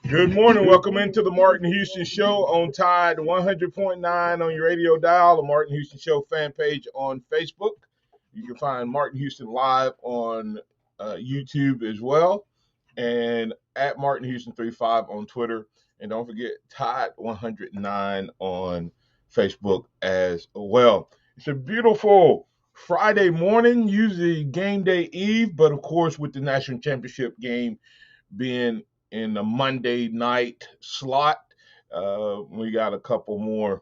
Good morning. Welcome into the Martin Houston Show on Tide 100.9 on your radio dial, the Martin Houston Show fan page on Facebook. You can find Martin Houston live on YouTube as well, and at Martin Houston 35 on Twitter. And don't forget Tide 109 on Facebook as well. It's a beautiful Friday morning, usually game day eve, but of course with the national championship game being in the Monday night slot. We got a couple more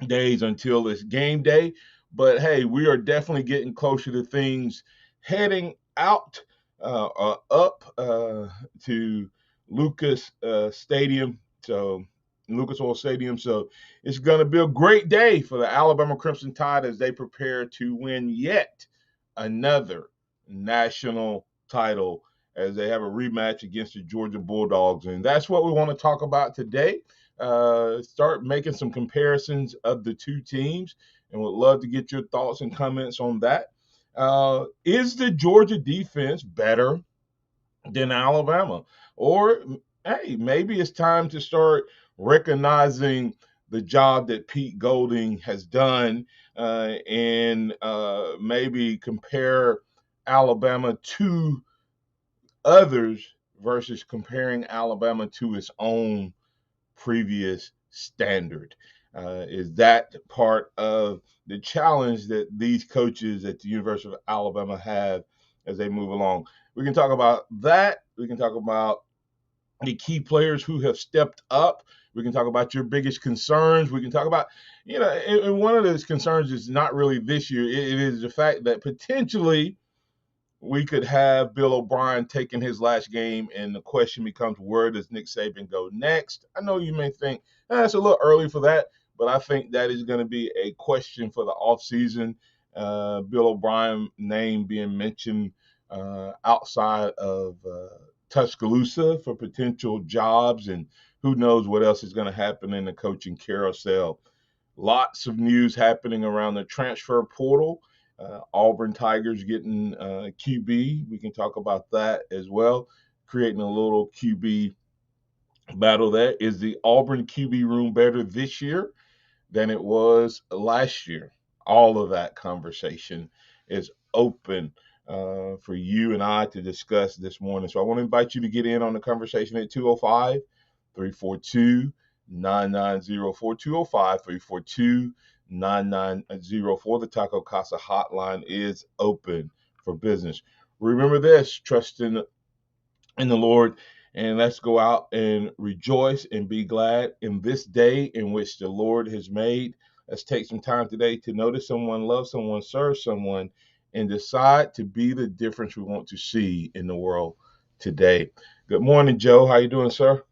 days until it's game day. But hey, we are definitely getting closer to things heading out up to Lucas Stadium. So Lucas Oil Stadium. So it's going to be a great day for the Alabama Crimson Tide as they prepare to win yet another national title as they have a rematch against the Georgia Bulldogs. And that's what we want to talk about today. Start making some comparisons of the two teams, and would love to get your thoughts and comments on that. Is the Georgia defense better than Alabama? Or, hey, maybe it's time to start recognizing the job that Pete Golding has done and maybe compare Alabama to others versus comparing Alabama to its own previous standard. Is that part of the challenge that these coaches at the University of Alabama have as they move along? We can talk about that. We can talk about the key players who have stepped up. We can talk about your biggest concerns. We can talk about, and one of those concerns is not really this year. It is the fact that potentially we could have Bill O'Brien taking his last game, and the question becomes, where does Nick Saban go next? I know you may think, it's a little early for that, but I think that is going to be a question for the offseason. Bill O'Brien name being mentioned outside of Tuscaloosa for potential jobs, and who knows what else is going to happen in the coaching carousel. Lots of news happening around the transfer portal. Auburn Tigers getting QB. We can talk about that as well, creating a little QB battle there. Is the Auburn QB room better this year than it was last year? All of that conversation is open for you and I to discuss this morning. So I want to invite you to get in on the conversation at 205-342-9904, 205-342-9904. The Taco Casa hotline is open for business. Remember this, trust in the Lord, and let's go out and rejoice and be glad in this day in which the Lord has made. Let's take some time today to notice someone, love someone, serve someone, and decide to be the difference we want to see in the world today. Good morning, Joe. How you doing, sir?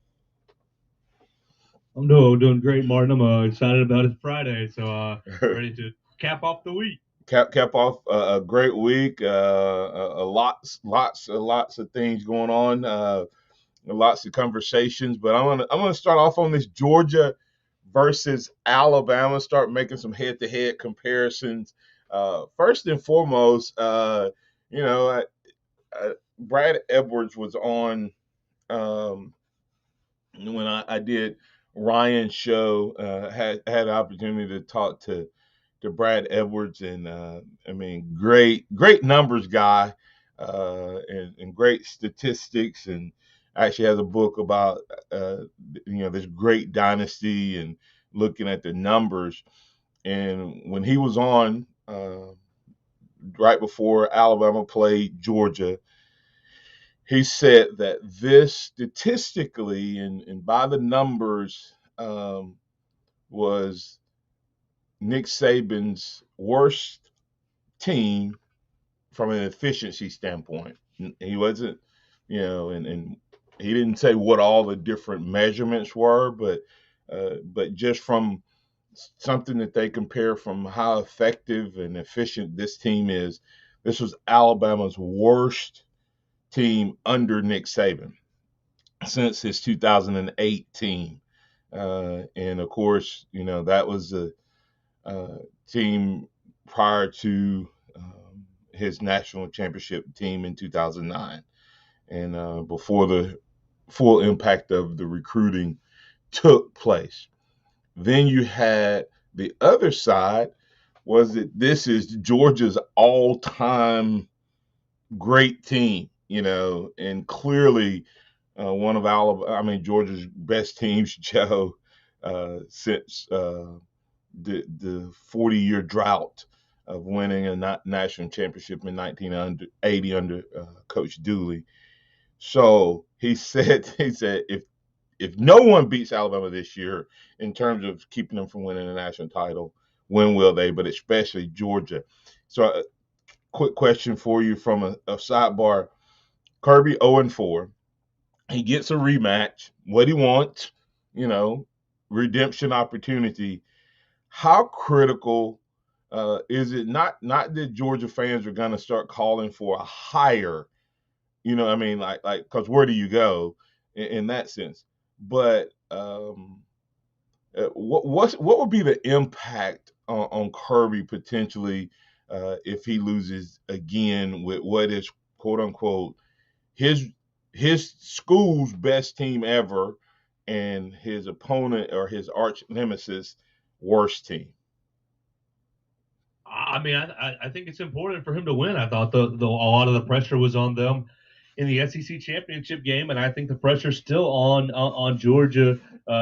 I'm doing great, Martin. I'm excited about it Friday, so ready to cap off the week. Cap off a great week. Lots of things going on. Lots of conversations, but I'm gonna start off on this Georgia versus Alabama. Start making some head-to-head comparisons. First and foremost, Brad Edwards was on when I did Ryan's show. Had an opportunity to talk to Brad Edwards, and great numbers guy, and great statistics, and actually has a book about this great dynasty and looking at the numbers. And when he was on right before Alabama played Georgia, he said that this statistically and by the numbers was Nick Saban's worst team from an efficiency standpoint. He wasn't, and he didn't say what all the different measurements were, but just from something that they compare from how effective and efficient this team is, this was Alabama's worst team under Nick Saban since his 2008 team. And of course, that was team prior to his national championship team in 2009, and before the full impact of the recruiting took place. Then you had the other side was that this is Georgia's all-time great team, and clearly one of Georgia's best teams, Joe, since the 40-year drought of winning a national championship in 1980 under Coach Dooley. So he said if no one beats Alabama this year in terms of keeping them from winning the national title, when will they? But especially Georgia. So, a quick question for you from a sidebar: Kirby 0-4. He gets a rematch. What he wants, redemption opportunity. How critical is it? Not that Georgia fans are going to start calling for a higher, like because where do you go in that sense? But what would be the impact on Kirby potentially if he loses again with what is quote unquote his his school's best team ever and his opponent or his arch nemesis worst team? I think it's important for him to win. I thought a lot of the pressure was on them in the SEC championship game, and I think the pressure's still on Georgia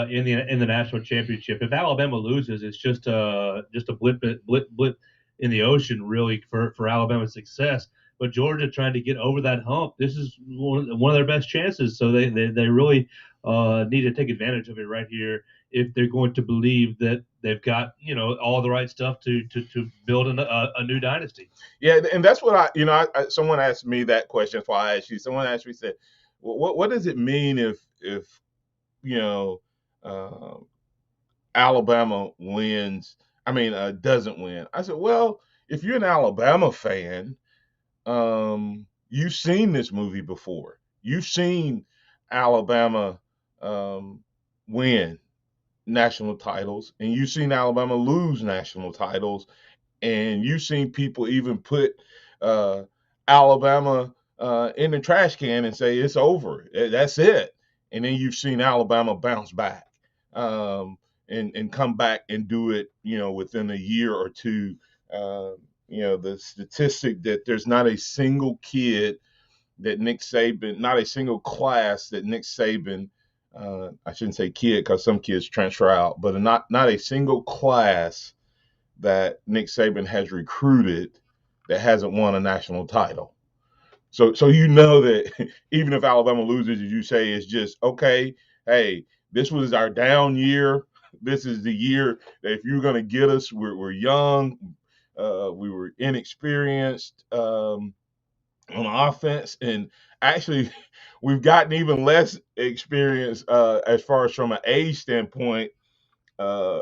in the national championship. If Alabama loses, it's just a blip in the ocean, really, for Alabama's success. But Georgia trying to get over that hump, this is one of their best chances. So they really need to take advantage of it right here if they're going to believe that they've got all the right stuff to build a new dynasty. Yeah, and that's what someone asked me that question. That's why I asked you. Someone asked me, said, what does it mean if you know uh, Alabama wins? Doesn't win. I said, well, if you're an Alabama fan, you've seen this movie before. You've seen Alabama win national titles, and you've seen Alabama lose national titles, and you've seen people even put uh, Alabama in the trash can and say it's over, that's it, and then you've seen Alabama bounce back um, and come back and do it, within a year or two. Uh, the statistic that there's not a single kid that Nick Saban, not a single class that Nick Saban, I shouldn't say kid because some kids transfer out, but not a single class that Nick Saban has recruited that hasn't won a national title. So you know that even if Alabama loses, as you say, it's just okay. Hey, this was our down year. This is the year that if you're going to get us, we're young, we were inexperienced on offense, and actually, we've gotten even less experience as far as from an age standpoint. Uh,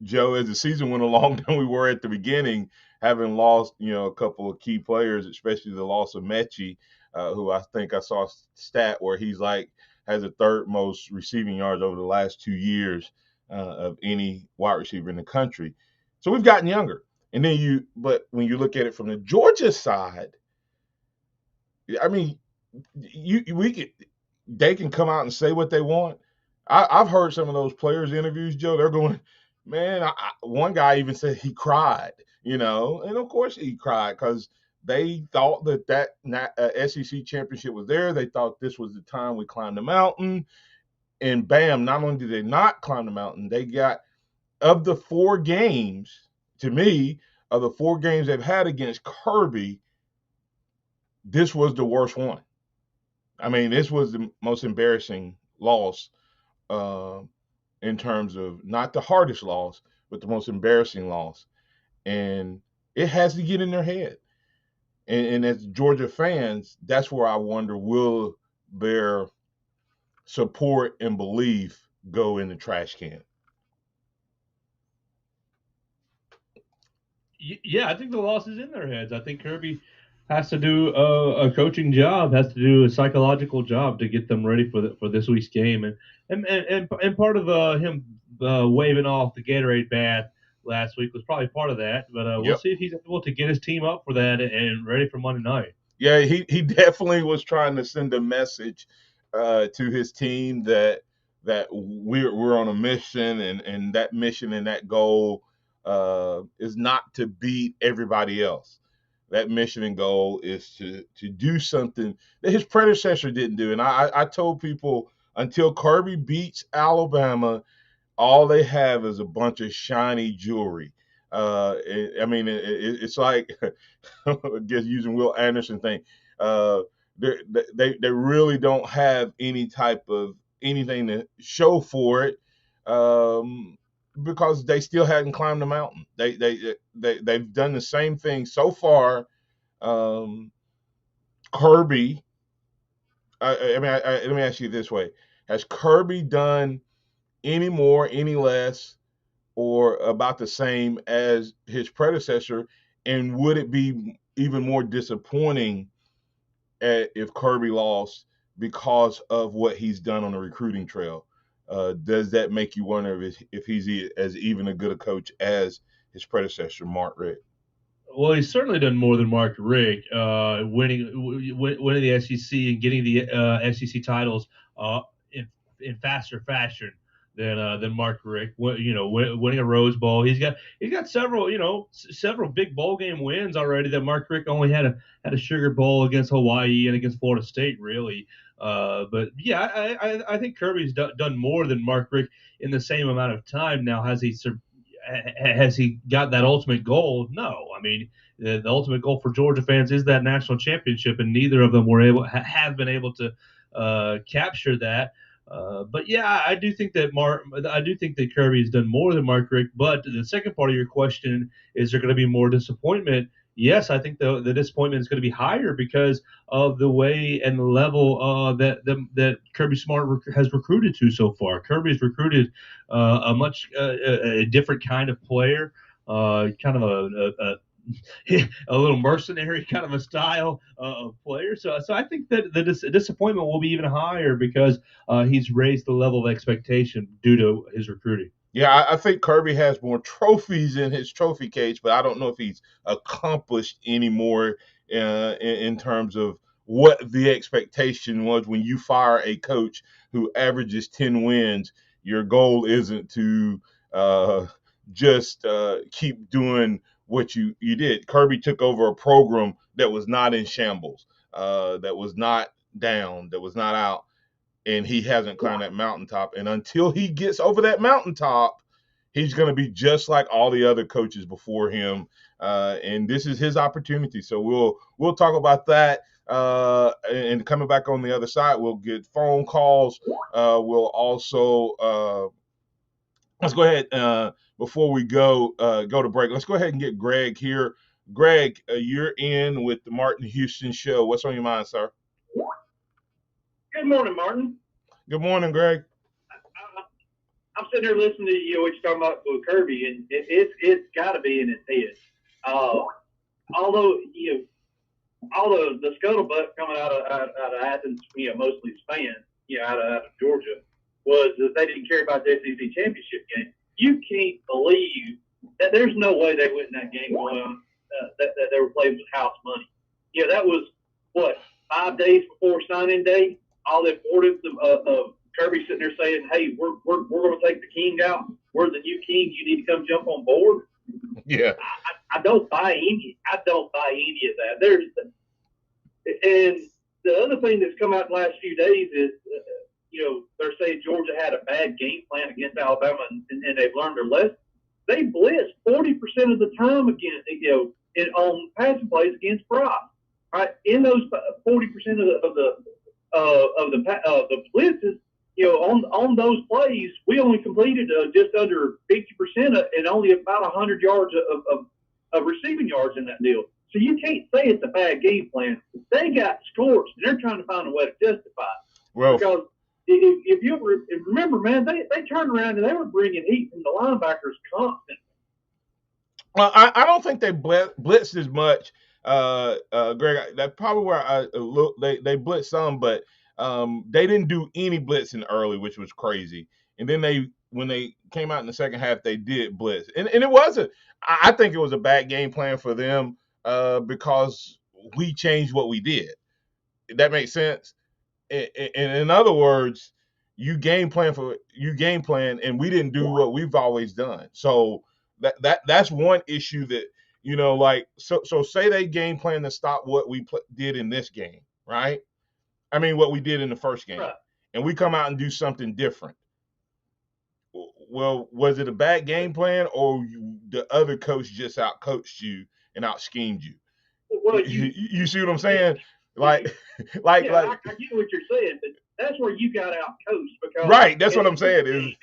Joe, as the season went along than we were at the beginning, having lost, a couple of key players, especially the loss of Mechie, who I think I saw a stat where he's like has the third most receiving yards over the last 2 years of any wide receiver in the country. So we've gotten younger. And then but when you look at it from the Georgia side, I mean, they can come out and say what they want. I've heard some of those players' interviews, Joe. They're going, man. One guy even said he cried, and of course he cried because they thought that SEC championship was there. They thought this was the time we climbed the mountain, and bam! Not only did they not climb the mountain, they got of the 4 games. To me, of the 4 games they've had against Kirby, this was the worst one. This was the most embarrassing loss uh, in terms of not the hardest loss, but the most embarrassing loss. And it has to get in their head. And as Georgia fans, that's where I wonder, will their support and belief go in the trash can? Yeah, I think the loss is in their heads. I think Kirby has to do a coaching job, has to do a psychological job to get them ready for this week's game, and part of him waving off the Gatorade ban last week was probably part of that. But we'll Yep. see if he's able to get his team up for that and ready for Monday night. Yeah, he definitely was trying to send a message to his team that we're on a mission, and that mission and that goal is not to beat everybody else. That mission and goal is to do something that his predecessor didn't do. And I told people until Kirby beats Alabama, all they have is a bunch of shiny jewelry. I mean, it's like I guess using Will Anderson thing. Uh, they really don't have any type of anything to show for it, because they still hadn't climbed the mountain. They've done the same thing so far. Um, Kirby, I mean, let me ask you this way: has Kirby done any more, any less, or about the same as his predecessor? And would it be even more disappointing if Kirby lost because of what he's done on the recruiting trail? Does that make you wonder if he's as even a good a coach as his predecessor, Mark Richt? Well, he's certainly done more than Mark Richt, winning the SEC and getting the SEC titles uh, in in faster fashion than Mark Richt. Winning a Rose Bowl. He's got several several big bowl game wins already. That Mark Richt only had a Sugar Bowl against Hawaii and against Florida State, really. But yeah, I think Kirby's done more than Mark Richt in the same amount of time. Now, has he got that ultimate goal? No. I mean, the ultimate goal for Georgia fans is that national championship, and neither of them have been able to capture that. But yeah, I do think that Kirby has done more than Mark Richt. But the second part of your question, is there going to be more disappointment? Yes, I think the disappointment is going to be higher because of the way and the level that Kirby Smart has recruited to so far. Kirby has recruited a different kind of player, kind of a little mercenary kind of a style of player. So I think that the disappointment will be even higher because he's raised the level of expectation due to his recruiting. Yeah, I think Kirby has more trophies in his trophy case, but I don't know if he's accomplished any more in terms of what the expectation was when you fire a coach who averages 10 wins. Your goal isn't to uh, just keep doing what you did. Kirby took over a program that was not in shambles, that was not down, that was not out, and he hasn't climbed that mountaintop. And until he gets over that mountaintop, he's going to be just like all the other coaches before him. And this is his opportunity. So we'll talk about that. And coming back on the other side, we'll get phone calls. We'll also let's go ahead before we go to break. Let's go ahead and get Greg here. Greg, you're in with the Martin Houston Show. What's on your mind, sir? Good morning, Martin. Good morning, Greg. I'm sitting here listening to what you're talking about with Kirby, and it's got to be in his head. Although all the scuttlebutt coming out of Athens, mostly Spain, out of Georgia, was that they didn't care about the SEC championship game. You can't believe that there's no way they went in that game going on, that they were playing with house money. That was what, 5 days before signing day. All the importance of Kirby sitting there saying, "Hey, we're going to take the king out. We're the new king. You need to come jump on board." Yeah, I don't buy any. I don't buy any of that. And the other thing that's come out in the last few days is, they're saying Georgia had a bad game plan against Alabama, and they've learned their lesson. They blitzed 40% of the time against, on passing plays against Brock. Right, in those 40% of the blitzes, on those plays, we only completed just under 50% and only about 100 yards of receiving yards in that deal. So you can't say it's a bad game plan. They got scorched, and they're trying to find a way to justify it. well, Because if you remember, man, they turned around and they were bringing heat from the linebackers constantly. well, I don't think they blitzed as much, Greg. That's probably where I look. They blitzed some, but They didn't do any blitzing early, which was crazy. And then when they came out in the second half, they did blitz. And it wasn't, I think it was a bad game plan for them because we changed what we did. That makes sense. And in other words, you game plan, and we didn't do what we've always done. So that's one issue that, like, so say they game plan to stop what we did in this game, right? I mean, what we did in the first game, Right. and we come out and do something different. Well, was it a bad game plan, or the other coach just out coached you and out schemed you? Well, you see what I'm saying? Like, I get what you're saying, but that's where you got out coached, because right. That's what I'm saying. It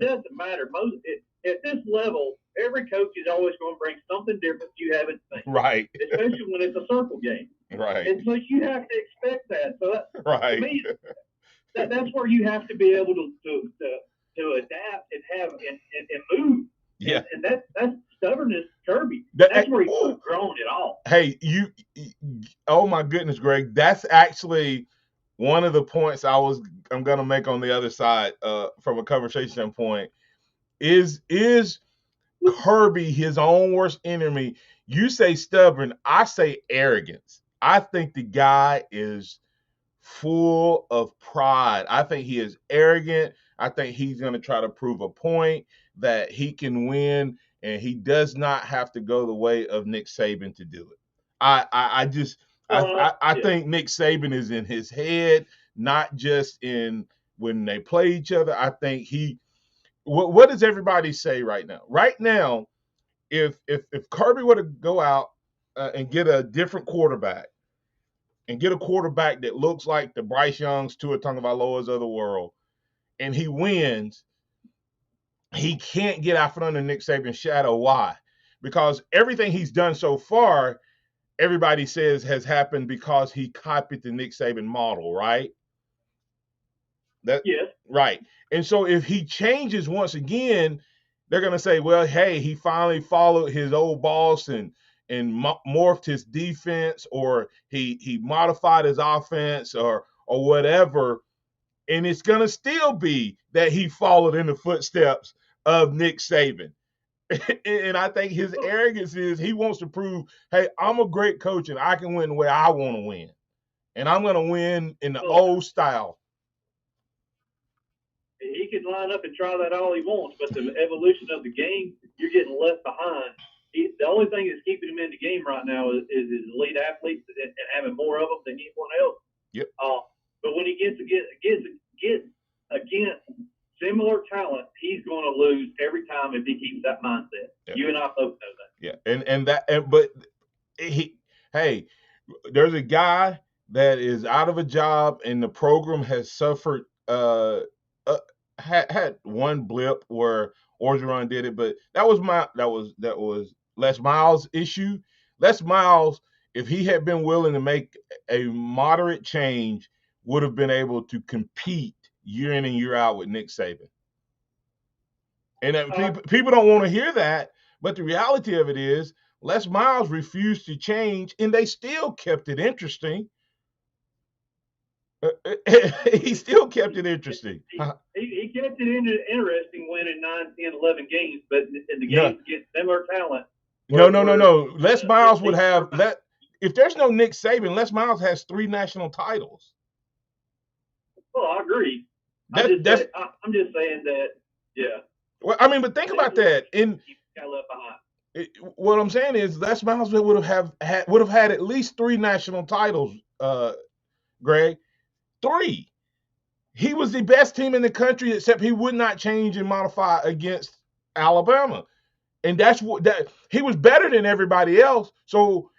doesn't matter. At this level, every coach is always going to bring something different you haven't seen. Right. Especially when it's a circle game. Right. And so you have to expect that. So right. To me, that's where you have to be able to adapt and have and move. Yeah. And that's stubbornness, Kirby. That's where he's not grown at all. Hey, oh my goodness, Greg. That's actually one of the points I'm gonna make on the other side, from a conversation standpoint. Is Kirby his own worst enemy? You say stubborn, I say arrogance. I think the guy is full of pride. I think he is arrogant. I think he's going to try to prove a point that he can win, and he does not have to go the way of Nick Saban to do it. I think Nick Saban is in his head, not just in when they play each other. I think what does everybody say right now? Right now, if Kirby were to go out and get a different quarterback, and get a quarterback that looks like the Bryce Youngs, Tua Tagovailoas of the world, and he wins, he can't get out from under Nick Saban's shadow. Why? Because everything he's done so far, everybody says has happened because he copied the Nick Saban model, right? Yes. Right. And so if he changes once again, they're going to say, well, hey, he finally followed his old boss and morphed his defense, or he modified his offense, or whatever. And it's going to still be that he followed in the footsteps of Nick Saban. And I think his arrogance is he wants to prove, hey, I'm a great coach and I can win the way I want to win. And I'm going to win in the old style. He can line up and try that all he wants, but the evolution of the game, you're getting left behind. The only thing that's keeping him in the game right now is his elite athletes and having more of them than anyone else. Yep. But when he gets against similar talent, he's going to lose every time if he keeps that mindset. Yep. You and I both know that. Yeah, but hey, there's a guy that is out of a job, and the program has suffered. Had one blip where Orgeron did it, but that was Les Miles' issue. Les Miles, if he had been willing to make a moderate change, would have been able to compete year in and year out with Nick Saban. And people don't want to hear that, but the reality of it is Les Miles refused to change, and they still kept it interesting. He still kept it interesting. He kept it interesting, winning 9, 10, 11 games, but in the games against similar talent. No. Les Miles would have that. If there's no Nick Saban, Les Miles has 3 national titles. Well, I agree. I'm just saying that, yeah. Well, I mean, but think about that. He got left behind. What I'm saying is Les Miles would have had at least 3 national titles, Greg. 3. He was the best team in the country, except he would not change and modify against Alabama. And that's that he was better than everybody else. So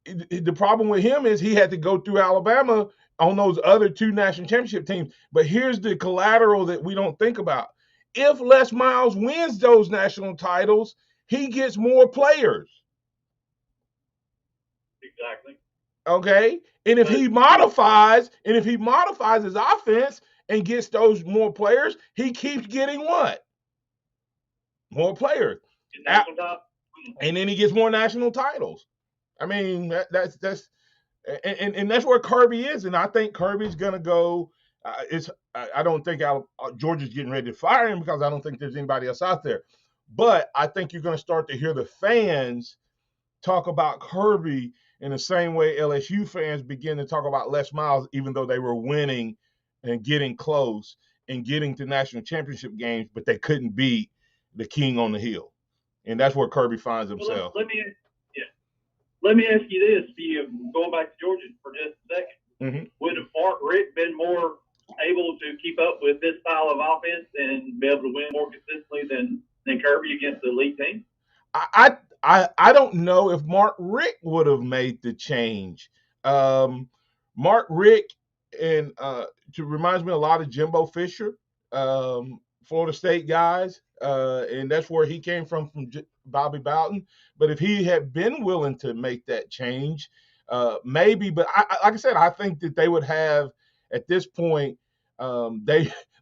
the problem with him is he had to go through Alabama on those other 2 national championship teams. But here's the collateral that we don't think about. If Les Miles wins those national titles, he gets more players. Exactly. Okay? And if he modifies his offense and gets those more players, he keeps getting what? More players. And then he gets more national titles. I mean, that's And that's where Kirby is, and I think Kirby's gonna go. I don't think Georgia's getting ready to fire him because I don't think there's anybody else out there. But I think you're going to start to hear the fans talk about Kirby in the same way LSU fans begin to talk about Les Miles, even though they were winning and getting close and getting to national championship games, but they couldn't beat the king on the hill. And that's where Kirby finds himself. Well, let me ask you this, going back to Georgia for just a second. Mm-hmm. Would Mark Richt been more able to keep up with this style of offense and be able to win more consistently than Kirby against the elite team? I don't know if Mark Richt would have made the change. Mark Richt reminds me a lot of Jimbo Fisher, Florida State guys, and that's where he came from Bobby Bowden. But if he had been willing to make that change, maybe. But like I said, I think that they would have at this point.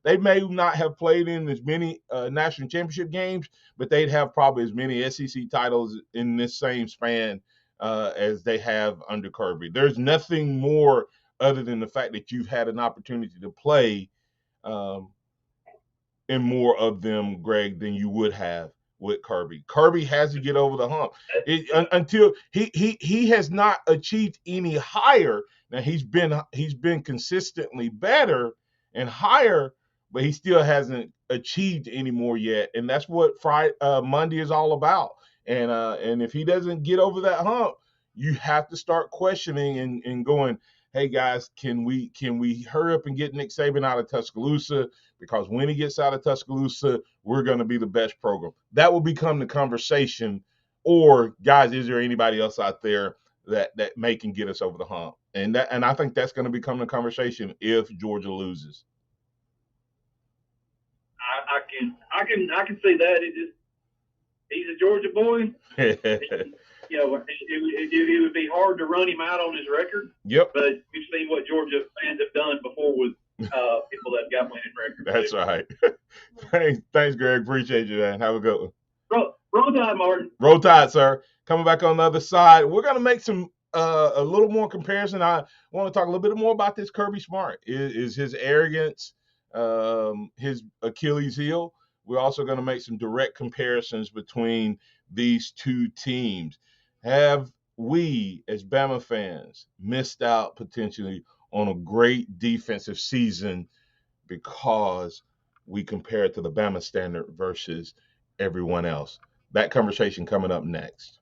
They may not have played in as many national championship games, but they'd have probably as many SEC titles in this same span as they have under Kirby. There's nothing more other than the fact that you've had an opportunity to play in more of them, Greg, than you would have with Kirby. Kirby has to get over the hump until he has not achieved any higher. Now he's been consistently better and higher, but he still hasn't achieved any more yet. And that's what Monday is all about. And if he doesn't get over that hump, you have to start questioning and going, hey guys, can we hurry up and get Nick Saban out of Tuscaloosa? Because when he gets out of Tuscaloosa, we're going to be the best program. That will become the conversation. Or guys, is there anybody else out there that may can get us over the hump? And I think that's going to become the conversation if Georgia loses. I can see that. He's a Georgia boy. It would be hard to run him out on his record. Yep. But we've seen what Georgia fans have done before with people that got winning records. That's right. Thanks, Greg. Appreciate you, man. Have a good one. Roll Tide, Martin. Roll Tide, sir. Coming back on the other side, we're going to make some a little more comparison. I want to talk a little bit more about this Kirby Smart. Is his arrogance his Achilles heel? We're also going to make some direct comparisons between these two teams. Have we, as Bama fans, missed out potentially on a great defensive season because we compare it to the Bama standard versus everyone else? That conversation coming up next.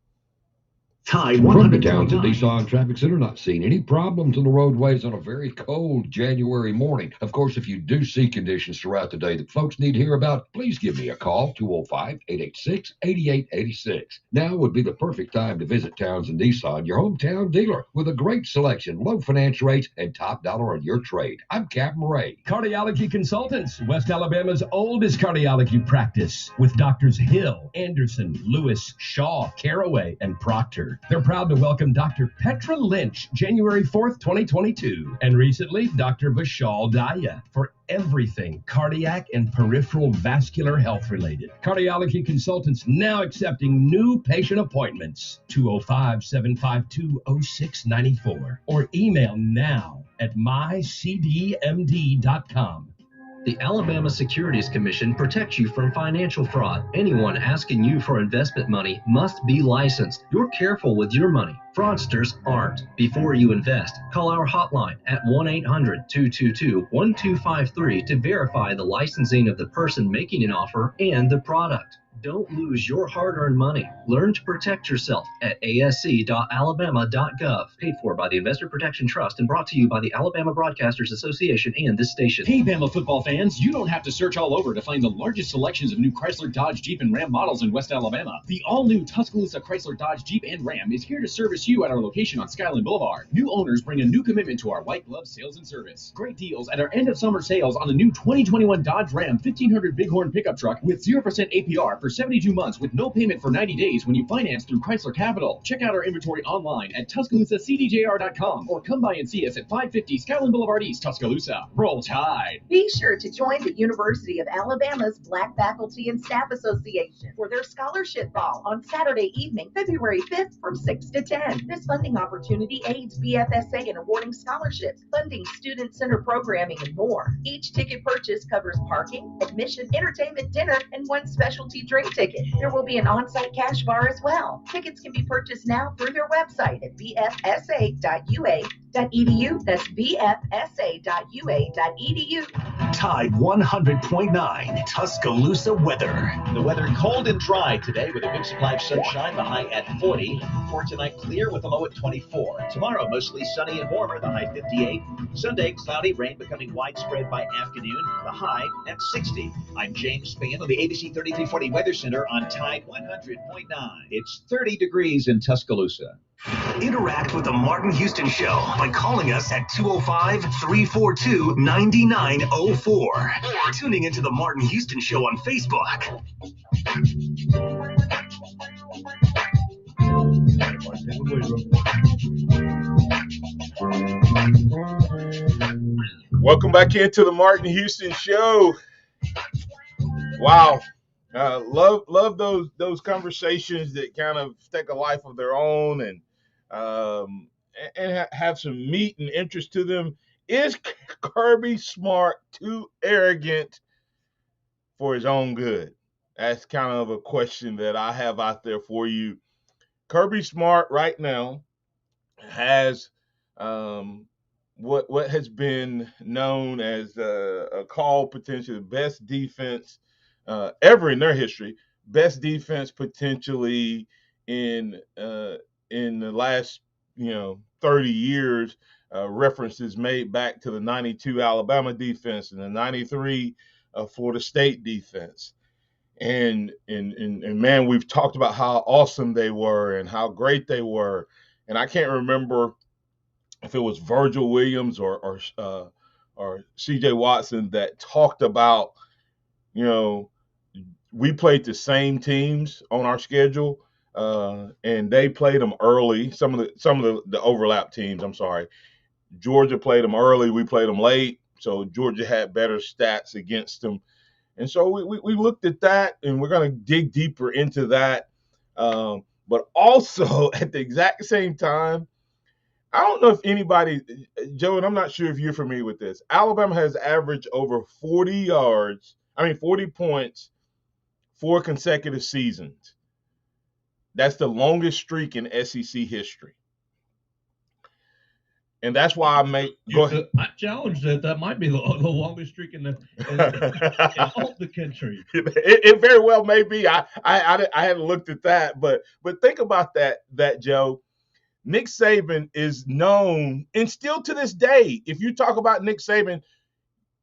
Tide 100 towns in Nissan Traffic Center not seeing any problems on the roadways on a very cold January morning. Of course, if you do see conditions throughout the day that folks need to hear about, please give me a call, 205-886-8886. Now would be the perfect time to visit Townsend Nissan, your hometown dealer, with a great selection, low finance rates, and top dollar on your trade. I'm Captain Ray. Cardiology Consultants, West Alabama's oldest cardiology practice, with Doctors Hill, Anderson, Lewis, Shaw, Caraway, and Proctor. They're proud to welcome Dr. Petra Lynch, January 4th, 2022, and recently Dr. Vishal Daya for everything cardiac and peripheral vascular health related. Cardiology Consultants now accepting new patient appointments, 205-752-0694, or email now at mycdmd.com. The Alabama Securities Commission protects you from financial fraud. Anyone asking you for investment money must be licensed. You're careful with your money. Fraudsters aren't. Before you invest, call our hotline at 1-800-222-1253 to verify the licensing of the person making an offer and the product. Don't lose your hard-earned money. Learn to protect yourself at asc.alabama.gov. Paid for by the Investor Protection Trust and brought to you by the Alabama Broadcasters Association and this station. Hey, Bama football fans, you don't have to search all over to find the largest selections of new Chrysler, Dodge, Jeep, and Ram models in West Alabama. The all-new Tuscaloosa Chrysler, Dodge, Jeep, and Ram is here to service you at our location on Skyland Boulevard. New owners bring a new commitment to our white glove sales and service. Great deals at our end-of-summer sales on the new 2021 Dodge Ram 1500 Bighorn pickup truck with 0% APR for for 72 months with no payment for 90 days when you finance through Chrysler Capital. Check out our inventory online at TuscaloosaCDJR.com or come by and see us at 550 Skyland Boulevard East, Tuscaloosa. Roll Tide. Be sure to join the University of Alabama's Black Faculty and Staff Association for their scholarship ball on Saturday evening, February 5th from 6 to 10. This funding opportunity aids BFSA in awarding scholarships, funding student-centered programming, and more. Each ticket purchase covers parking, admission, entertainment, dinner, and one specialty drink ticket. There will be an on-site cash bar as well. Tickets can be purchased now through their website at bfsa.ua.edu. That's bfsa.ua.edu. Tide 100.9 Tuscaloosa weather. The weather cold and dry today with a good supply of sunshine, the high at 40. For tonight, clear with a low at 24. Tomorrow, mostly sunny and warmer, the high 58. Sunday, cloudy, rain becoming widespread by afternoon, the high at 60. I'm James Spann on the ABC 3340 Weather Center on Tide 100.9. It's 30 degrees in Tuscaloosa. Interact with the Martin Houston Show by calling us at 205-342-9904 or tuning into the Martin Houston Show on Facebook. Welcome back into the Martin Houston Show. Wow. Love those conversations that kind of take a life of their own and have some meat and interest to them. Is Kirby Smart too arrogant for his own good? That's kind of a question that I have out there for you. Kirby Smart right now has what has been known as a call potentially the best defense ever in their history, best defense potentially in the last 30 years. References made back to the 92 Alabama defense and the 93 Florida State defense. And man, we've talked about how awesome they were and how great they were. And I can't remember if it was Virgil Williams or C.J. Watson that talked about, we played the same teams on our schedule, and they played them early. Some of the overlap teams, I'm sorry. Georgia played them early, we played them late, so Georgia had better stats against them. And so we looked at that, and we're going to dig deeper into that. But also at the exact same time, I don't know if anybody, Joe, and I'm not sure if you're familiar with this. Alabama has averaged over 40 points 4 consecutive seasons. That's the longest streak in SEC history. And that's why I challenge that might be the longest streak in all the country. It very well may be. I hadn't looked at that, but think about that Joe. Nick Saban is known, and still to this day, if you talk about Nick Saban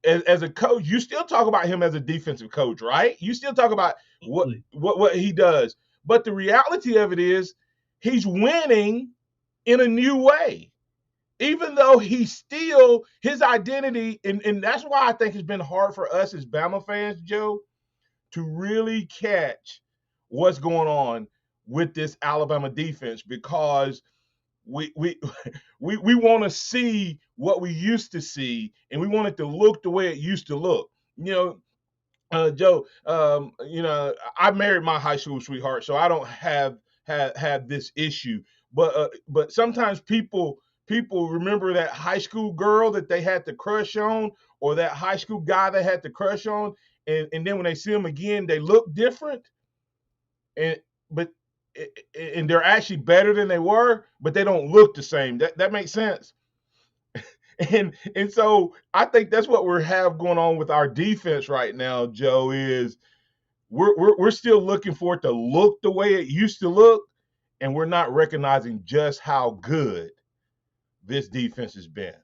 as a coach, you still talk about him as a defensive coach, right? You still talk about what he does. But the reality of it is he's winning in a new way. Even though he's still his identity, and that's why I think it's been hard for us as Bama fans, Joe, to really catch what's going on with this Alabama defense, because we want to see what we used to see, and we want it to look the way it used to look. Joe, I married my high school sweetheart, so I don't have this issue. But sometimes people remember that high school girl that they had the crush on, or that high school guy they had the crush on, and then when they see them again, they look different, and they're actually better than they were, but they don't look the same. That makes sense. And so I think that's what we have going on with our defense right now, Joe, is we're still looking for it to look the way it used to look, and we're not recognizing just how good this defense has been.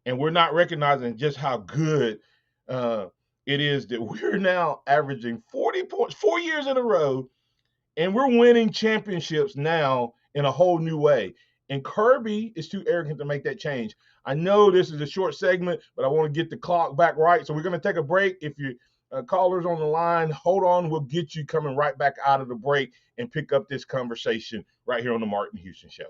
And we're not recognizing just how good it is that we're now averaging 40 points 4 years in a row, and we're winning championships now in a whole new way. And Kirby is too arrogant to make that change. I know this is a short segment, but I want to get the clock back right. So we're going to take a break. If Callers on the line, hold on. We'll get you coming right back out of the break and pick up this conversation right here on the Martin Houston Show.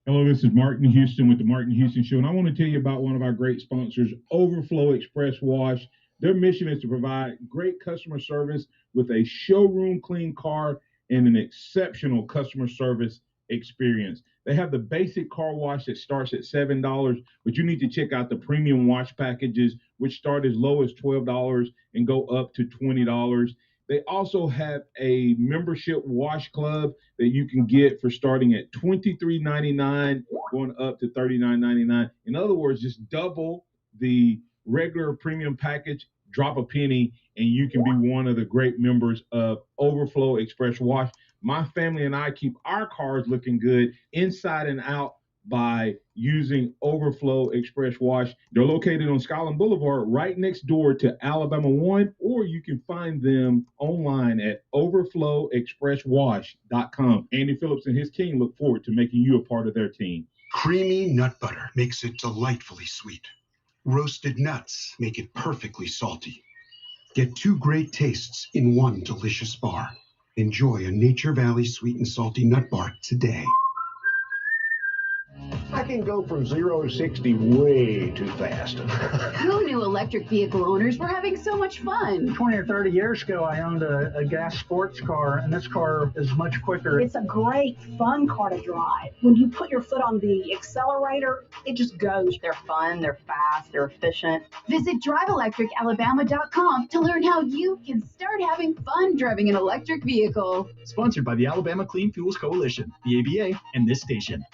Hello, this is Martin Houston with the Martin Houston Show, and I want to tell you about one of our great sponsors, Overflow Express Wash. Their mission is to provide great customer service with a showroom clean car and an exceptional customer service experience. They have the basic car wash that starts at $7, but you need to check out the premium wash packages, which start as low as $12 and go up to $20. They also have a membership wash club that you can get for starting at $23.99, going up to $39.99. In other words, just double the regular premium package, drop a penny, and you can be one of the great members of Overflow Express Wash. My family and I keep our cars looking good inside and out by using Overflow Express Wash. They're located on Skyland Boulevard right next door to Alabama 1, or you can find them online at overflowexpresswash.com. Andy Phillips and his team look forward to making you a part of their team. Creamy nut butter makes it delightfully sweet. Roasted nuts make it perfectly salty. Get two great tastes in one delicious bar. Enjoy a Nature Valley sweet and salty nut bar today. I can go from 0 to 60 way too fast. Who knew electric vehicle owners were having so much fun? 20 or 30 years ago, I owned a gas sports car, and this car is much quicker. It's a great, fun car to drive. When you put your foot on the accelerator, it just goes. They're fun, they're fast, they're efficient. Visit driveelectricalabama.com to learn how you can start having fun driving an electric vehicle. Sponsored by the Alabama Clean Fuels Coalition, the ABA, and this station.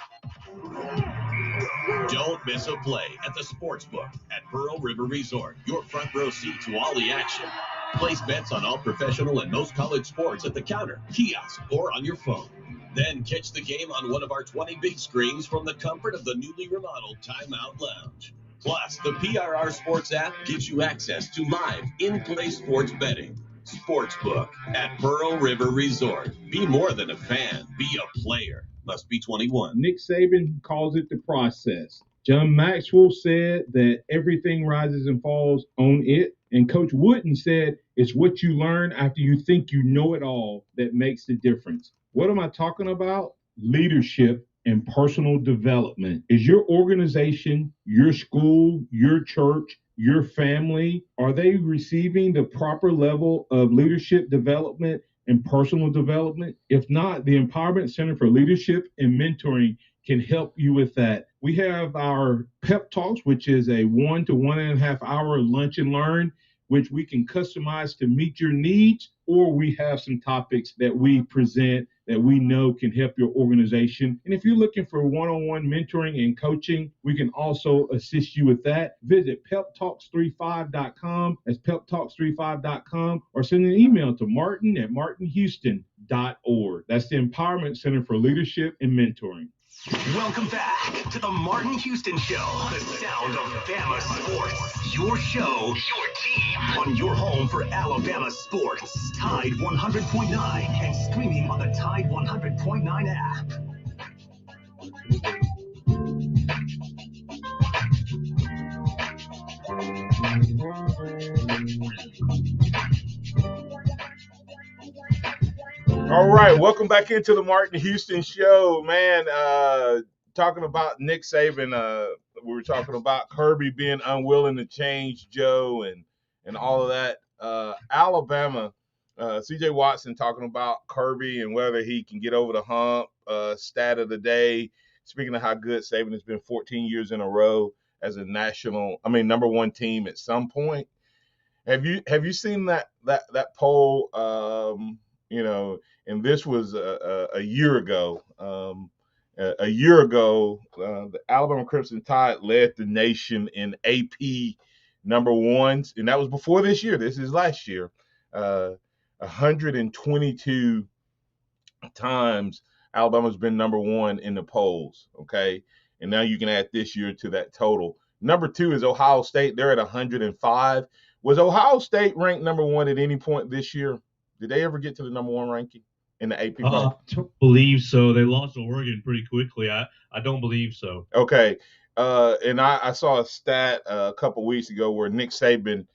Don't miss a play at the Sportsbook at Pearl River Resort. Your front row seat to all the action. Place bets on all professional and most college sports at the counter, kiosk, or on your phone. Then catch the game on one of our 20 big screens from the comfort of the newly remodeled Timeout Lounge. Plus, the PRR Sports app gives you access to live, in-play sports betting. Sportsbook at Pearl River Resort. Be more than a fan. Be a player. Must be 21. Nick Saban calls it the process. John Maxwell said that everything rises and falls on it. And Coach Wooden said it's what you learn after you think you know it all that makes the difference. What am I talking about? Leadership and personal development. Is your organization, your school, your church, your family, are they receiving the proper level of leadership development and personal development? If not, the Empowerment Center for Leadership and Mentoring can help you with that. We have our Pep Talks, which is a 1 to 1.5 hour lunch and learn, which we can customize to meet your needs, or we have some topics that we present that we know can help your organization. And if you're looking for one-on-one mentoring and coaching, we can also assist you with that. Visit peptalks35.com. That's peptalks35.com, or send an email to martin@martinhouston.org. That's the Empowerment Center for Leadership and Mentoring. Welcome back to the Martin Houston Show, the sound of Bama sports. Your show, your team, on your home for Alabama sports. Tide 100.9 and streaming on the Tide 100.9 app. All right, welcome back into the Martin Houston Show, man. Talking about Nick Saban, we were talking about Kirby being unwilling to change Joe and all of that. Alabama, C.J. Watson talking about Kirby and whether he can get over the hump. Stat of the day, speaking of how good Saban has been 14 years in a row as a number one team at some point. Have you seen that poll? And this was a year ago. A year ago, the Alabama Crimson Tide led the nation in AP number ones, and that was before this year. This is last year. 122 times Alabama's been number one in the polls, okay? And now you can add this year to that total. Number two is Ohio State. They're at 105. Was Ohio State ranked number one at any point this year? Did they ever get to the number one ranking in the AP? I don't believe so. They lost to Oregon pretty quickly. I don't believe so. Okay. And I saw a stat a couple weeks ago where Nick Saban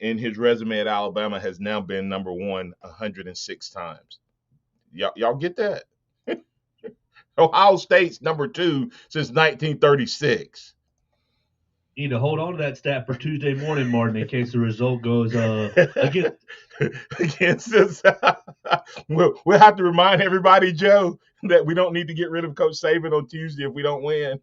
in his resume at Alabama has now been number one 106 times. Y'all get that? Ohio State's number two since 1936. You need to hold on to that stat for Tuesday morning, Martin, in case the result goes against us. We'll have to remind everybody, Joe, that we don't need to get rid of Coach Saban on Tuesday if we don't win.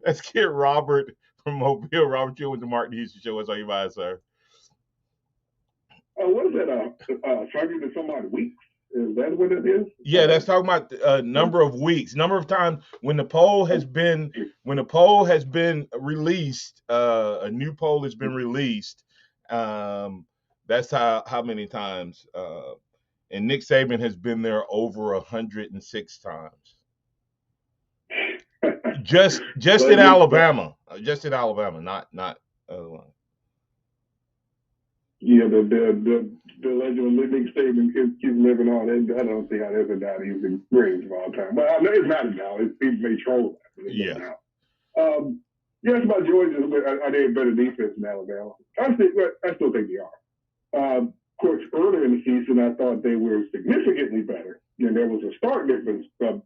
Let's get Robert from Mobile. Robert, you with the Martin Houston Show. What's on your mind, sir? What is that? Charging to some odd weeks? Is that what it is? Yeah, that's talking about number of weeks, number of times when the poll has been released. A new poll has been released. That's how many times. And Nick Saban has been there over 106 times. Just in Alabama, not other one. Yeah, the legend of Nick Saban keeps living on. I don't see how that's a guy he's the greatest of all time. But I know it's not now. It's made troll. Yeah. Yes, about Georgia. Are they a better defense than Alabama? I still think they are. Of course, earlier in the season, I thought they were significantly better. And there was a stark difference of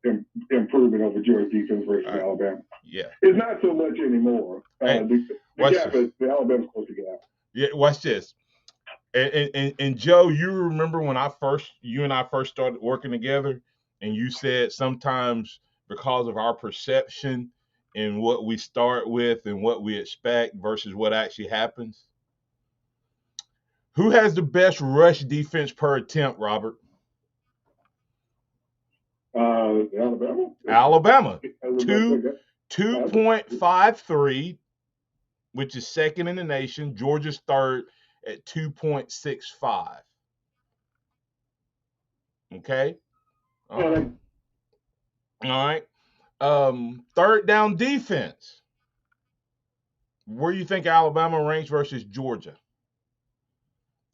improvement over Georgia's defense versus Alabama. Yeah. It's not so much anymore. The gap is the Alabama's supposed to get out. Yeah, watch this. And Joe, you remember when you and I first started working together, and you said sometimes because of our perception and what we start with and what we expect versus what actually happens. Who has the best rush defense per attempt, Robert? Alabama. 2.53, which is second in the nation. Georgia's third at 2.65. Okay. All right. Third down defense. Where do you think Alabama ranks versus Georgia?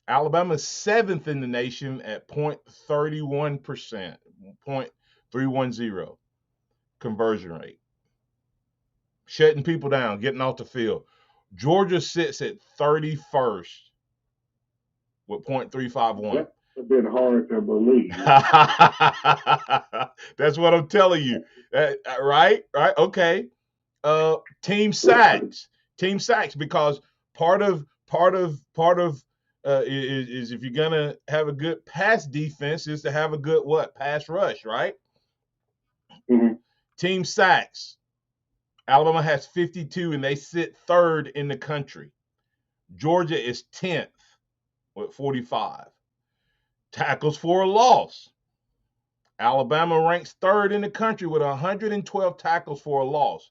Alabama's seventh in the nation at 0.31%, 0.310 conversion rate. Shutting people down, getting off the field. Georgia sits at 31st with 0.351. It's been hard to believe. That's what I'm telling you. Right? Okay. Team sacks, because part of is if you're gonna have a good pass defense is to have a good pass rush, right? Mm-hmm. Team sacks. Alabama has 52 and they sit third in the country. Georgia is 10th with 45. Tackles for a loss. Alabama ranks third in the country with 112 tackles for a loss.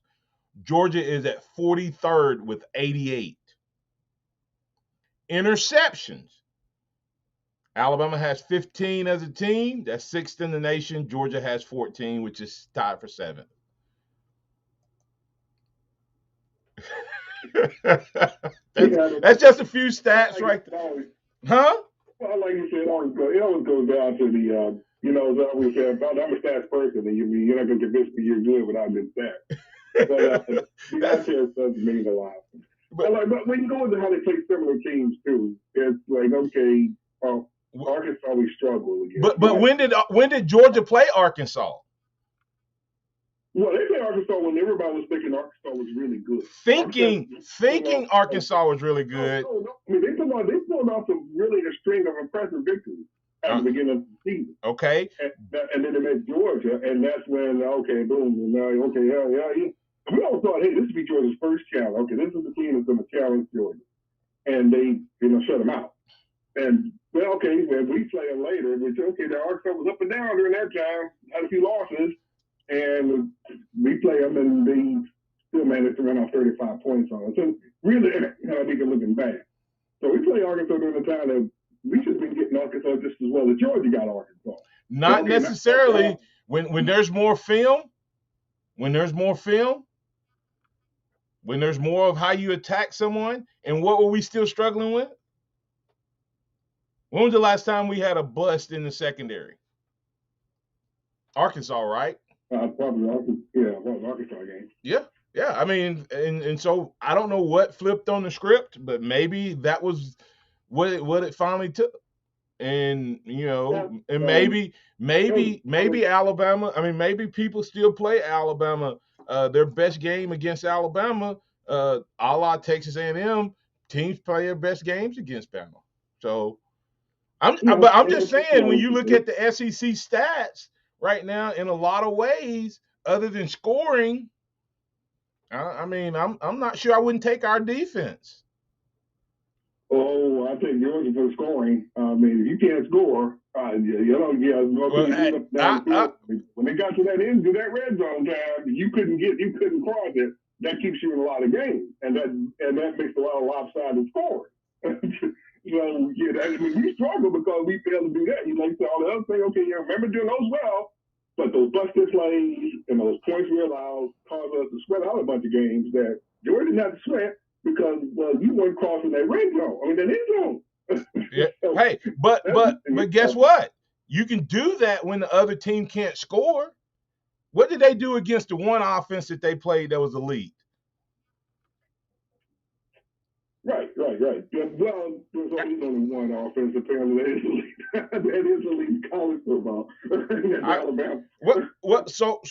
Georgia is at 43rd with 88. Interceptions. Alabama has 15 as a team. That's sixth in the nation. Georgia has 14, which is tied for seventh. That's just a few stats right there. Huh? Well, like you said, it always goes down to the, as I always say, I'm a stats person, and you're not going to convince me you're good without good stats. But the contest doesn't mean a lot. But when you go into how they play similar teams, too, it's like, okay, Arkansas, we struggle again. But when did Georgia play Arkansas? Well, they played Arkansas when everybody was thinking Arkansas was really good. Thinking Arkansas was really good. No. I mean, they pulled off a string of impressive victories at the beginning of the season. Okay. And then they met Georgia, and that's when, boom, yeah. We all thought, hey, this would be Georgia's first challenge. Okay, this is the team that's going to challenge Georgia. And they, shut them out. And, when we play them later, which, the Arkansas was up and down during that time, had a few losses. And we play them, and they still managed to run off 35 points on us. So really, I think they're looking bad. So we play Arkansas during the time that we should have been getting Arkansas just as well as Georgia got Arkansas. Not necessarily. When there's more film, when there's more of how you attack someone, and what were we still struggling with? When was the last time we had a bust in the secondary? Arkansas, right? Probably Arkansas game. Yeah. Yeah, I mean, and so I don't know what flipped on the script, but maybe that was what it finally took. And and maybe Alabama. I mean, maybe people still play Alabama. Their best game against Alabama, a la Texas A&M, teams play their best games against Bama. So but I'm just saying, when you look at the SEC stats right now, in a lot of ways, other than scoring, I mean, I'm not sure I wouldn't take our defense. Oh, I take Georgia for scoring. I mean, if you can't score, when they got to that red zone time, you couldn't cross it. That keeps you in a lot of games, and that makes a lot of lopsided scoring. So we struggle because we fail to do that. You say all the other things. Okay, you remember doing those well, but those busted plays and those points we allowed caused us to sweat out a bunch of games that Georgia didn't have to sweat because you weren't crossing that red zone. I mean, that end zone. Yeah. Hey, but guess what? You can do that when the other team can't score. What did they do against the one offense that they played that was elite? Right. Yeah, well, there's only one offense apparently that is elite. That is elite college football. Alabama. What? So,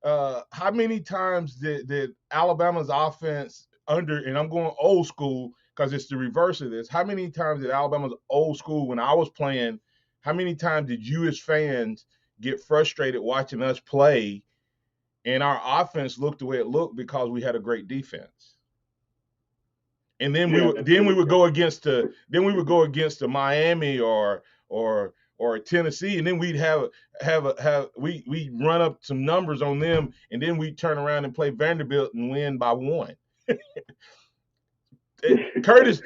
how many times did Alabama's offense and I'm going old school because it's the reverse of this. How many times did Alabama's old school, when I was playing, how many times did you as fans get frustrated watching us play and our offense looked the way it looked because we had a great defense? And then we would go against the Miami or Tennessee, and then we'd we run up some numbers on them, and then we'd turn around and play Vanderbilt and win by 1. Curtis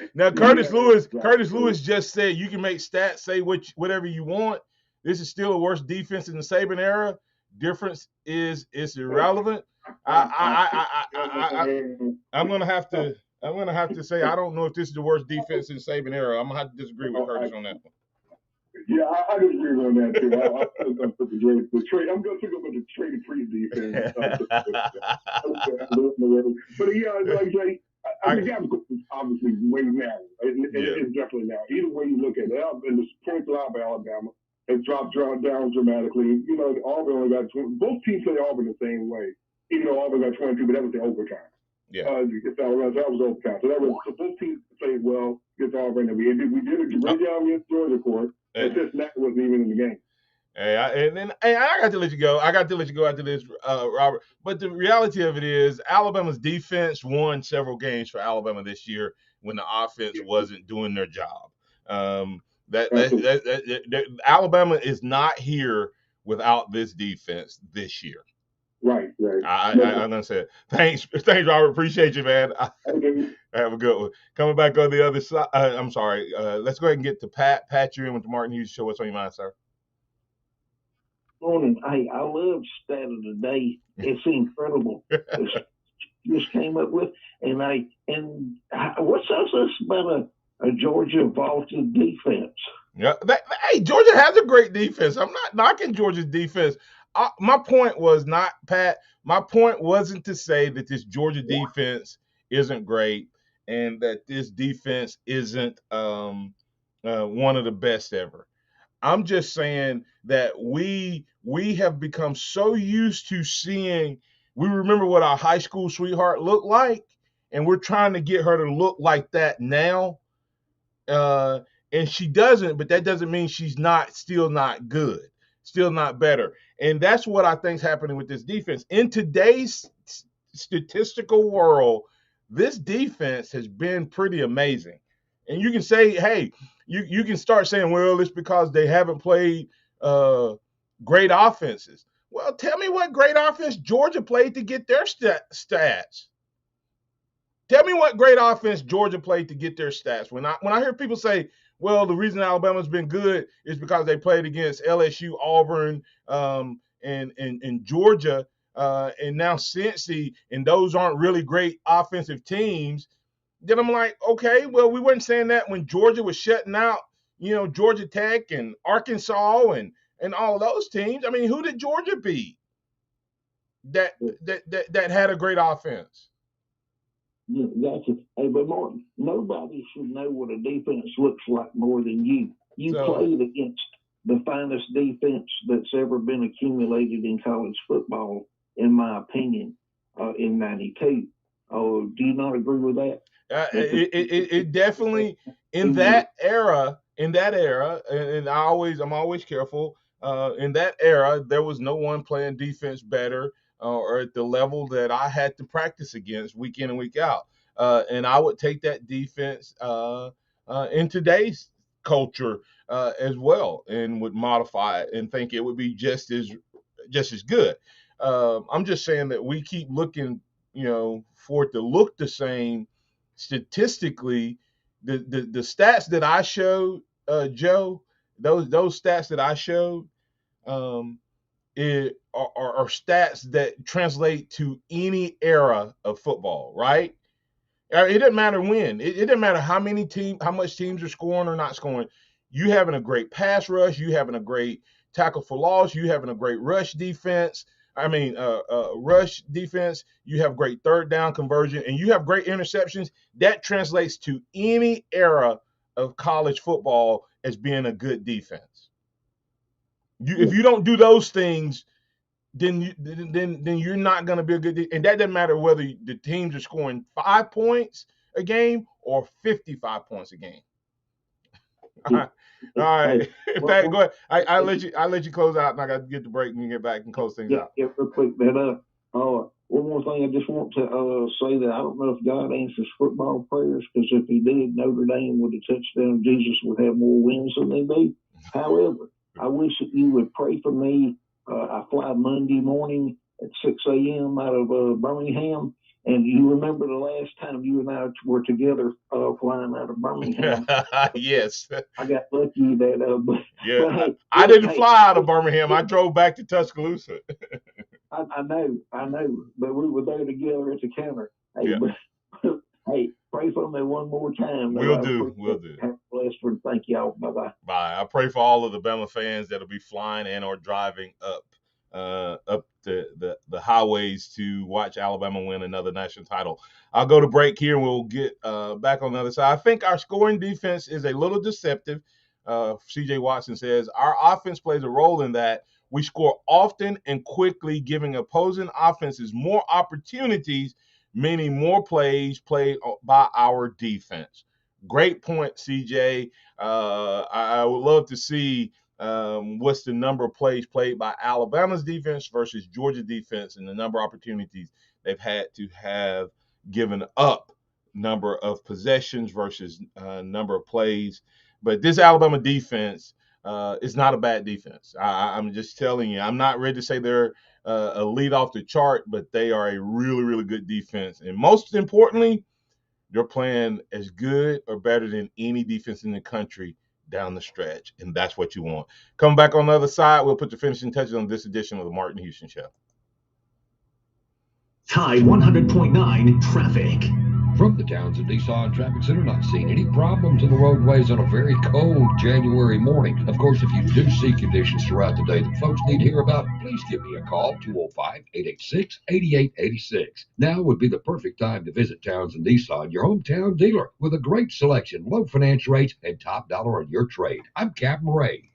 Lewis just said you can make stats say whatever you want. This is still the worst defense in the Saban era. Difference is it's irrelevant. I'm gonna have to say I don't know if this is the worst defense in Saban era. I'm gonna have to disagree with Curtis on that one. Yeah, I disagree on that too. I'm gonna pick up with the trade free defense. But like I say, I think that was obviously way now. It's definitely now. Either way you look at it, and the points allowed by Alabama has dropped down dramatically. Auburn only got 20. Both teams play Auburn the same way. Even though Auburn got 22, but that was the overtime. Yeah. That was overtime. So both teams played well against Auburn, and we did a great job against Georgia, of course. But this wasn't even in the game. Hey, I got to let you go. I got to let you go after this, Robert. But the reality of it is, Alabama's defense won several games for Alabama this year when the offense wasn't doing their job. Alabama is not here without this defense this year. Right. I'm gonna say it. Thanks, Robert. Appreciate you, man. Have a good one. Coming back on the other side. I'm sorry. Let's go ahead and get to Pat. Pat, you're in with the Martin Hughes Show. What's on your mind, sir? Morning. Hey, I love stat of the day. It's incredible. Just came up with, and what's this about a Georgia vaulted defense? Yeah. Hey, Georgia has a great defense. I'm not knocking Georgia's defense. My point was not, Pat. My point wasn't to say that this Georgia defense isn't great and that this defense isn't one of the best ever. I'm just saying that we have become so used to seeing. We remember what our high school sweetheart looked like, and we're trying to get her to look like that now. And she doesn't, but that doesn't mean she's still not good, still not better. And that's what I think is happening with this defense. In today's statistical world, this defense has been pretty amazing. And you can say, hey, you can start saying, well, it's because they haven't played great offenses. Well, tell me what great offense Georgia played to get their stats. Tell me what great offense Georgia played to get their stats. When I hear people say, well, the reason Alabama's been good is because they played against LSU, Auburn, and Georgia, and now Cincy, and those aren't really great offensive teams, then I'm like, okay, well, we weren't saying that when Georgia was shutting out, Georgia Tech and Arkansas and all of those teams. I mean, who did Georgia beat? that had a great offense. Yeah, gotcha. Hey, but Martin, nobody should know what a defense looks like more than you. You played against the finest defense that's ever been accumulated in college football, in my opinion, in '92. Oh, do you not agree with that? It definitely in that era, and I'm always careful. In that era, there was no one playing defense better or at the level that I had to practice against week in and week out. And I would take that defense in today's culture as well, and would modify it and think it would be just as good. I'm just saying that we keep looking, for it to look the same statistically. The stats that I showed, Joe, those stats that I showed, are stats that translate to any era of football, right? It doesn't matter when. It doesn't matter how much teams are scoring or not scoring. You having a great pass rush, you having a great tackle for loss, you having a great rush defense. Rush defense. You have great third down conversion, and you have great interceptions. That translates to any era of college football as being a good defense. If you don't do those things, then you're not going to be a good. And that doesn't matter whether the teams are scoring 5 points a game or 55 points a game. All right. Pat, go ahead. I'll let you close out, and I got to get the break and get back and close things out. Yeah, real quick. One more thing, I just want to say that I don't know if God answers football prayers, because if He did, Notre Dame with a touchdown, Jesus would have more wins than they do. However, I wish that you would pray for me. I fly Monday morning at 6 a.m. out of Birmingham. And you remember the last time you and I were together flying out of Birmingham? Yes. I got lucky that. I didn't fly out of Birmingham. I drove back to Tuscaloosa. I know. But we were there together at the counter. Hey, hey, pray for me one more time. We'll do. Have a blessed one. Thank y'all. Bye-bye. Bye. I pray for all of the Bama fans that'll be flying and or driving up the highways to watch Alabama win another national title. I'll go to break here, and we'll get back on the other side. I think our scoring defense is a little deceptive. CJ Watson says our offense plays a role in that. We score often and quickly, giving opposing offenses more opportunities, meaning more plays played by our defense. Great point, CJ. I would love to see what's the number of plays played by Alabama's defense versus Georgia defense, and the number of opportunities they've had to have given up, number of possessions versus number of plays. But this Alabama defense is not a bad defense. I'm just telling you, I'm not ready to say they're a lead off the chart, but they are a really, really good defense. And most importantly, they're playing as good or better than any defense in the country down the stretch, and that's what you want. Come back on the other side. We'll put the finishing touches on this edition of the Martin Houston Show. Tide 100.9 traffic. From the Townsend Nissan Traffic Center, not seeing any problems on the roadways on a very cold January morning. Of course, if you do see conditions throughout the day that folks need to hear about, please give me a call, 205-886-8886. Now would be the perfect time to visit Townsend Nissan, your hometown dealer, with a great selection, low finance rates, and top dollar on your trade. I'm Captain Ray.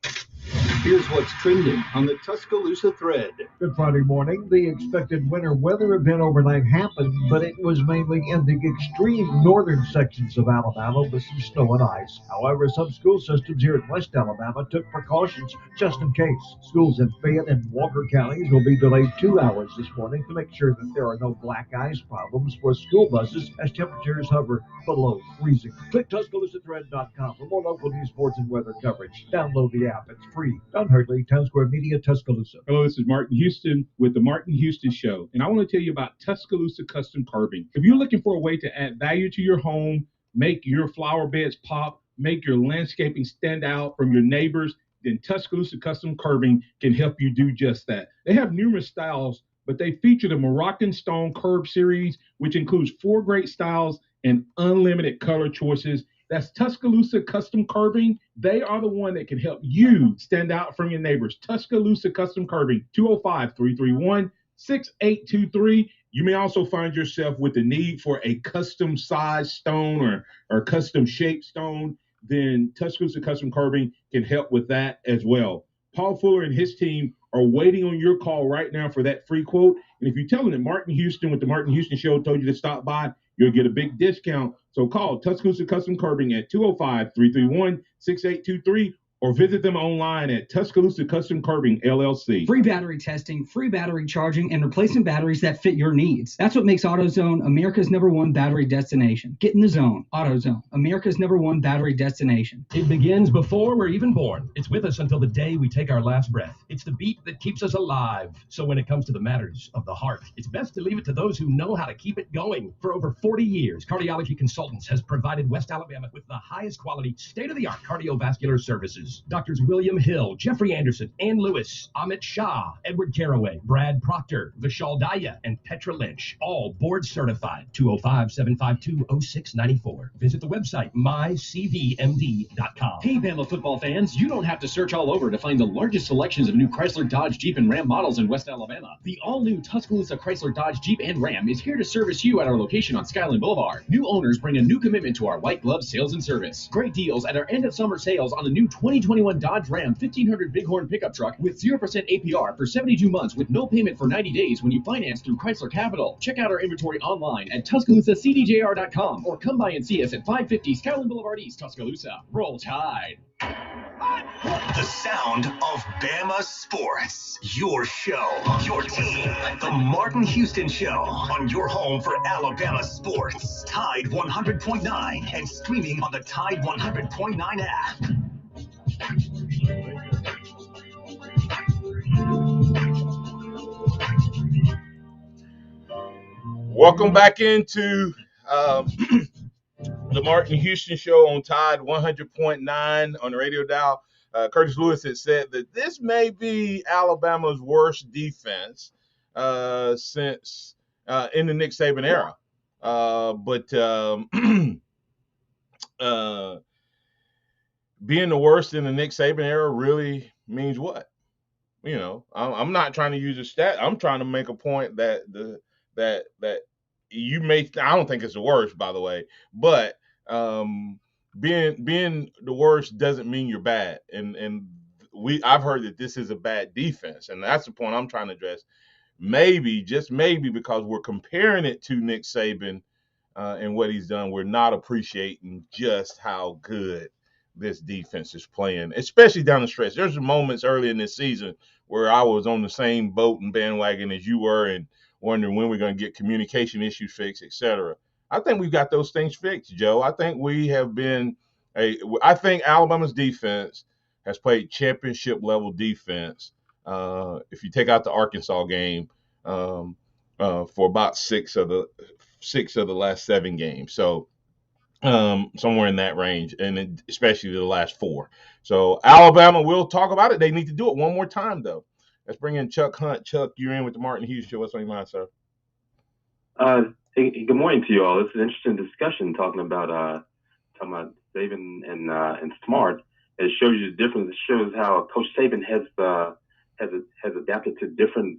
Here's what's trending on the Tuscaloosa thread. Good Friday morning. The expected winter weather event overnight happened, but it was mainly in the extreme northern sections of Alabama with some snow and ice. However, some school systems here in West Alabama took precautions just in case. Schools in Fayette and Walker counties will be delayed 2 hours this morning to make sure that there are no black ice problems for school buses as temperatures hover below freezing. Click TuscaloosaThread.com for more local news, sports, and weather coverage. Download the app. It's free. Don Hurley, Town Square Media, Tuscaloosa. Hello, this is Martin Houston with the Martin Houston Show, and I want to tell you about Tuscaloosa Custom Curbing. If you're looking for a way to add value to your home, make your flower beds pop, make your landscaping stand out from your neighbors, then Tuscaloosa Custom Curbing can help you do just that. They have numerous styles, but they feature the Moroccan Stone Curb series, which includes 4 great styles and unlimited color choices. That's Tuscaloosa Custom Curbing. They are the one that can help you stand out from your neighbors. Tuscaloosa Custom Curbing, 205-331-6900. 6823. You may also find yourself with the need for a custom size stone or custom shaped stone. Then Tuscaloosa Custom Carving can help with that as well. Paul Fuller and his team are waiting on your call right now for that free quote. And if you tell them that Martin Houston with the Martin Houston Show told you to stop by, you'll get a big discount. So call Tuscaloosa Custom Carving at 205-331-6823 or visit them online at Tuscaloosa Custom Carving LLC. Free battery testing, free battery charging, and replacement batteries that fit your needs. That's what makes AutoZone America's #1 battery destination. Get in the zone. AutoZone, America's #1 battery destination. It begins before we're even born. It's with us until the day we take our last breath. It's the beat that keeps us alive. So when it comes to the matters of the heart, it's best to leave it to those who know how to keep it going. For over 40 years, Cardiology Consultants has provided West Alabama with the highest quality, state-of-the-art cardiovascular services. Doctors William Hill, Jeffrey Anderson, Ann Lewis, Amit Shah, Edward Caraway, Brad Proctor, Vishal Daya, and Petra Lynch, all board certified. 205-752-0694. Visit the website mycvmd.com. Hey, Bama football fans, you don't have to search all over to find the largest selections of new Chrysler, Dodge, Jeep, and Ram models in West Alabama. The all-new Tuscaloosa Chrysler, Dodge, Jeep, and Ram is here to service you at our location on Skyland Boulevard. New owners bring a new commitment to our white glove sales and service. Great deals at our end-of-summer sales on the new 2021 Dodge Ram 1500 Bighorn pickup truck with 0% APR for 72 months with no payment for 90 days when you finance through Chrysler Capital. Check out our inventory online at TuscaloosaCDJR.com or come by and see us at 550 Skyland Boulevard East, Tuscaloosa. Roll Tide. The sound of Bama sports. Your show, your team. The Martin Houston Show on your home for Alabama sports. Tide 100.9 and streaming on the Tide 100.9 app. Welcome back into the Martin Houston Show on Tide 100.9 on the radio dial. Curtis Lewis had said that this may be Alabama's worst defense since in the Nick Saban era. But being the worst in the Nick Saban era really means what? You know, I'm not trying to use a stat. I'm trying to make a point that that you may. I don't think it's the worst, by the way, but being the worst doesn't mean you're bad. And I've heard that this is a bad defense, and that's the point I'm trying to address. Maybe, just maybe, because we're comparing it to Nick Saban and what he's done, we're not appreciating just how good this defense is playing, especially down the stretch. There's moments early in this season where I was on the same boat and bandwagon as you were and wondering when we're going to get communication issues fixed, etc. I think we've got those things fixed, Joe. I think we have been I think Alabama's defense has played championship level defense. If you take out the Arkansas game, for about six of the last 7 games. So somewhere in that range, and especially the last 4. So Alabama, we'll talk about it. They need to do it one more time, though. Let's bring in Chuck Hunt. Chuck, you're in with the Martin Hughes Show. What's on your mind, sir? Hey, good morning to you all. This is an interesting discussion talking about Saban and Smart. It shows you the difference. It shows how Coach Saban has adapted to different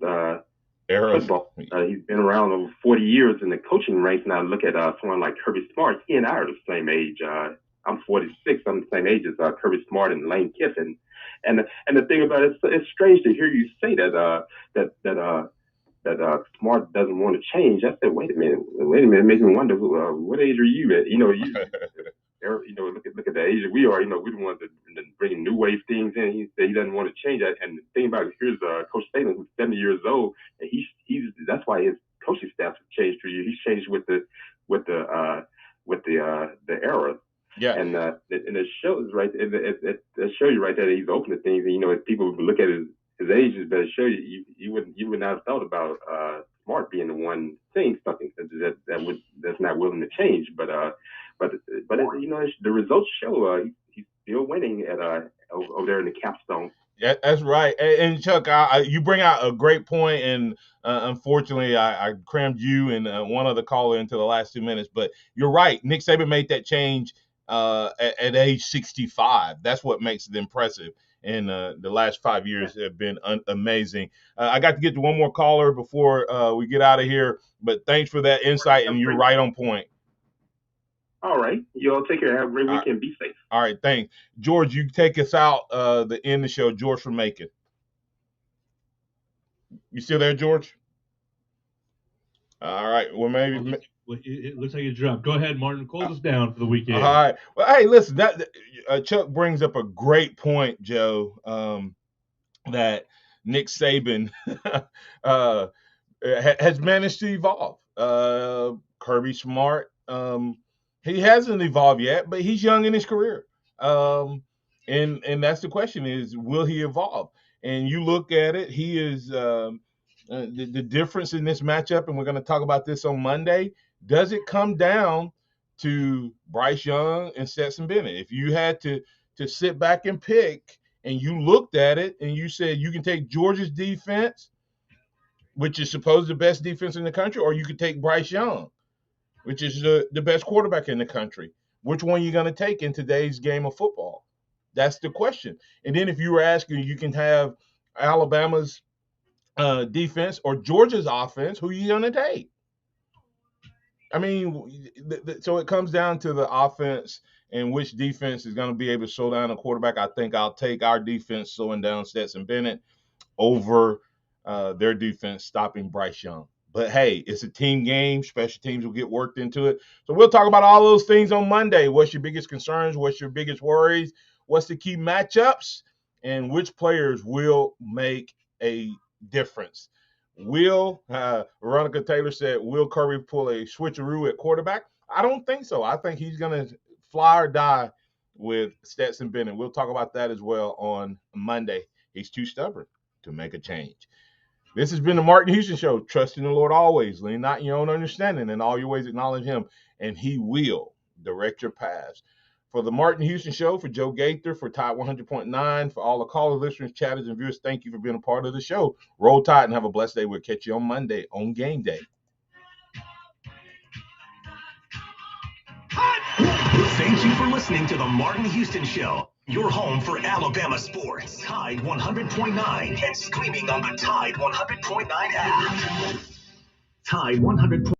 football. He's been around over 40 years in the coaching ranks. And I look at someone like Kirby Smart. He and I are the same age. I'm 46. I'm the same age as Kirby Smart and Lane Kiffin. And the thing about it, it's strange to hear you say that Smart doesn't want to change. I said, wait a minute. It makes me wonder, what age are you at? Look at the age that we are. We're the ones that bring new wave things in. He said he doesn't want to change that. And the thing about it, here's Coach Saban, who's 70 years old, and that's why his coaching staff has changed for you. He's changed with the era. Yeah. And it shows right. It shows you right there that he's open to things. And if people look at his age, it better show you would not have thought about Smart being the one saying something that's not willing to change. But the results show he's still winning at over there in the capstone. Yeah, that's right. And Chuck, you bring out a great point, and unfortunately, I crammed you and one other caller into the last 2 minutes. But you're right. Nick Saban made that change at age 65. That's what makes it impressive. And the last 5 years have been amazing. I got to get to one more caller before we get out of here, but thanks for that insight, and you're right on point. All right. You all take care. Have a great weekend. Be safe. All right, thanks. George, you take us out the end of the show. George from Macon. You still there, George? All right. Well, maybe. It looks like you dropped. Go ahead, Martin. Close us down for the weekend. All right. Well, hey, listen. Chuck brings up a great point, Joe. That Nick Saban has managed to evolve. Kirby Smart. He hasn't evolved yet, but he's young in his career. And that's the question: is will he evolve? And you look at it, he is the difference in this matchup, and we're going to talk about this on Monday. Does it come down to Bryce Young and Stetson Bennett? If you had to sit back and pick, and you looked at it and you said you can take Georgia's defense, which is supposed the best defense in the country, or you could take Bryce Young, which is the best quarterback in the country. Which one are you going to take in today's game of football? That's the question. And then if you were asking, you can have Alabama's defense or Georgia's offense, who are you going to take? I mean, so it comes down to the offense and which defense is going to be able to slow down a quarterback. I think I'll take our defense slowing down Stetson Bennett over their defense stopping Bryce Young. But, hey, it's a team game. Special teams will get worked into it. So we'll talk about all those things on Monday. What's your biggest concerns? What's your biggest worries? What's the key matchups? And which players will make a difference? Veronica Taylor said, will Kirby pull a switcheroo at quarterback? I don't think so. I think he's going to fly or die with Stetson Bennett. We'll talk about that as well on Monday. He's too stubborn to make a change. This has been the Martin Houston Show. Trust in the Lord always. Lean not in your own understanding. In all your ways acknowledge him, and he will direct your paths. For the Martin Houston Show, for Joe Gaither, for Tide 100.9, for all the callers, listeners, chatters, and viewers, thank you for being a part of the show. Roll Tide and have a blessed day. We'll catch you on Monday on Game Day. Thank you for listening to the Martin Houston Show, your home for Alabama sports. Tide 100.9 and streaming on the Tide 100.9 app. Tide 100.